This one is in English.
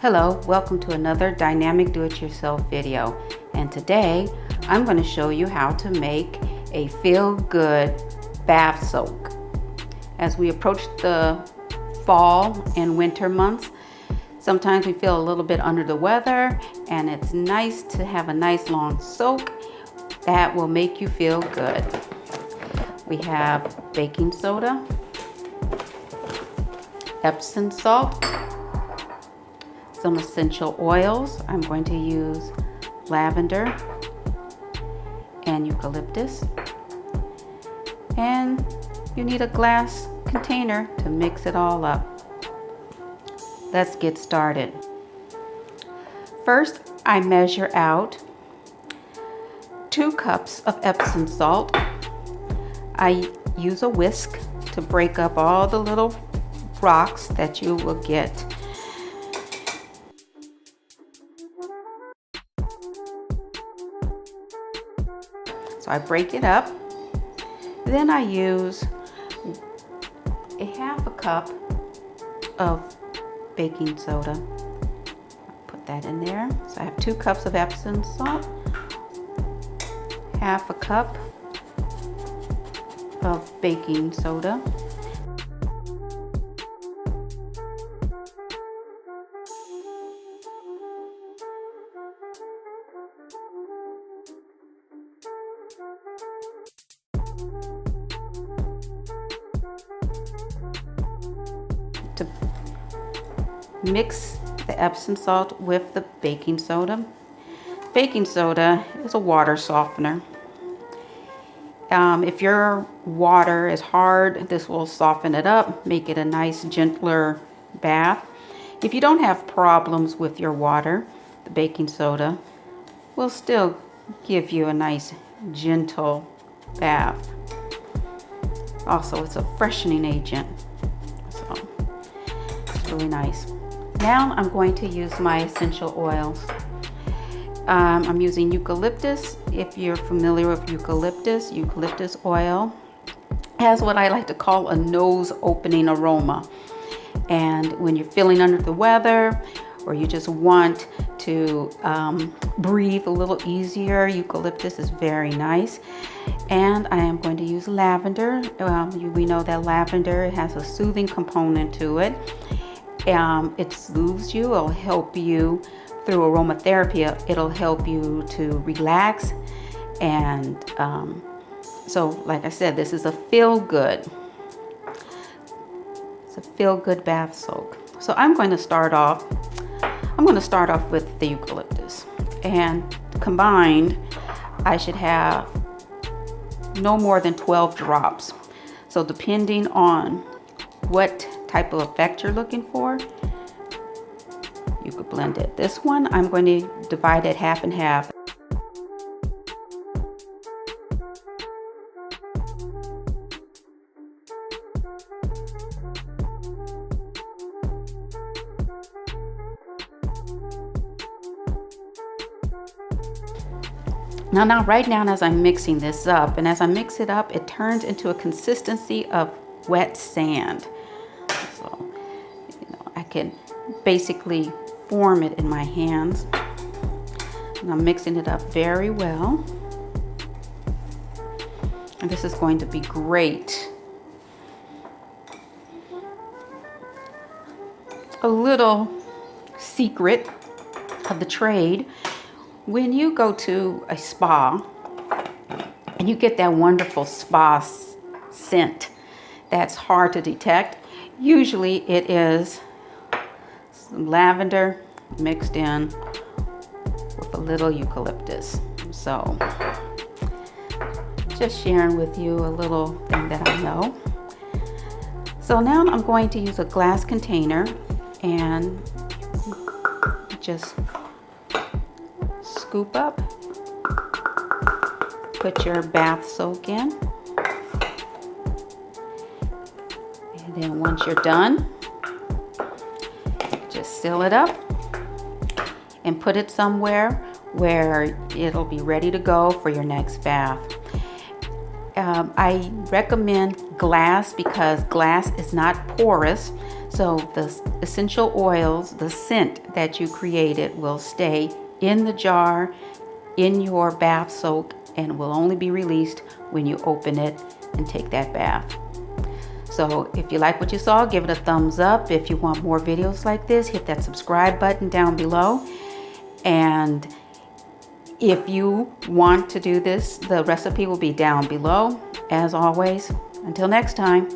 Hello, welcome to another dynamic do-it-yourself video, and today I'm going to show you how to make a feel-good bath soak. As we approach the fall and winter months, sometimes we feel a little bit under the weather, and it's nice to have a nice long soak that will make you feel good. We have baking soda, Epsom salt, some essential oils. I'm going to use lavender and eucalyptus, and you need a glass container to mix it all up. Let's get started. First, I measure out 2 cups of Epsom salt. I use a whisk to break up all the little rocks that you will get. So I break it up. Then I use a half a cup of baking soda. Put that in there. So I have 2 cups of Epsom salt, half a cup of baking soda, to mix the Epsom salt with the baking soda. Baking soda is a water softener. If your water is hard, this will soften it up, make it a nice, gentler bath. If you don't have problems with your water, the baking soda will still give you a nice, gentle bath. Also, it's a freshening agent. Really nice. Now I'm going to use my essential oils. I'm using eucalyptus. If you're familiar with eucalyptus oil has what I like to call a nose opening aroma. And when you're feeling under the weather, or you just want to breathe a little easier, eucalyptus is very nice. And I am going to use lavender. We know that lavender has a soothing component to it. It soothes you. It'll help you through aromatherapy. It'll help you to relax. And so, like I said, this is a feel-good. It's a feel-good bath soak. So I'm going to start off with the eucalyptus. And combined, I should have no more than 12 drops. So depending on what type of effect you're looking for, you could blend it. This one, I'm going to divide it half and half. Now, right now, as I'm mixing this up, and as I mix it up, it turns into a consistency of wet sand. So, I can basically form it in my hands. And I'm mixing it up very well. And this is going to be great. A little secret of the trade: when you go to a spa and you get that wonderful spa scent that's hard to detect, usually it is some lavender mixed in with a little eucalyptus. So just sharing with you a little thing that I know. So now I'm going to use a glass container and just scoop up, put your bath soak in, and then once you're done, just seal it up and put it somewhere where it'll be ready to go for your next bath. I recommend glass because glass is not porous. So the essential oils, the scent that you created will stay in the jar, in your bath soak, and will only be released when you open it and take that bath. So if you like what you saw, give it a thumbs up. If you want more videos like this, hit that subscribe button down below. And if you want to do this, the recipe will be down below. As always, until next time.